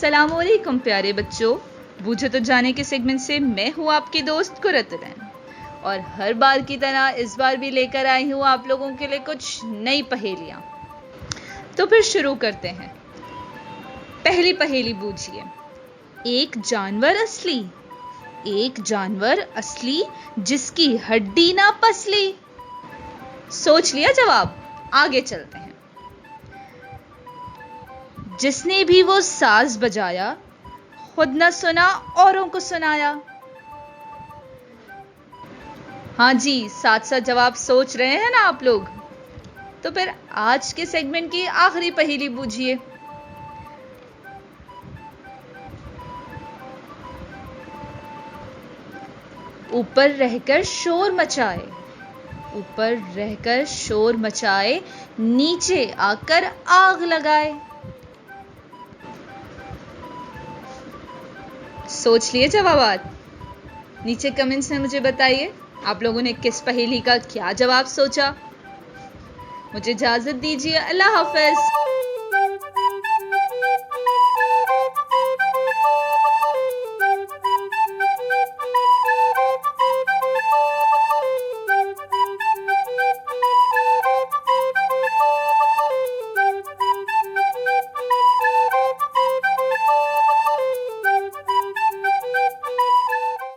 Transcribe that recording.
अस्सलामुअलैकुम प्यारे बच्चों, बूझो तो जाने के सेगमेंट से मैं हूँ आपकी दोस्त कुरतुलैन और हर बार की तरह इस बार भी लेकर आई हूँ आप लोगों के लिए कुछ नई पहेलियाँ। तो फिर शुरू करते हैं। पहली पहेली बूझिए। एक जानवर असली जिसकी हड्डी ना पसली। सोच लिया जवाब? आगे चलते हैं। जिसने भी वो साज बजाया, खुद न सुना औरों को सुनाया। हाँ जी, साथ साथ जवाब सोच रहे हैं ना आप लोग? तो फिर आज के सेगमेंट की आखिरी पहेली बूझिए। ऊपर रहकर शोर मचाए, नीचे आकर आग लगाए। सोच लिए जवाब? नीचे कमेंट्स में मुझे बताइए आप लोगों ने किस पहेली का क्या जवाब सोचा। मुझे इजाजत दीजिए। अल्लाह हाफ़िज़।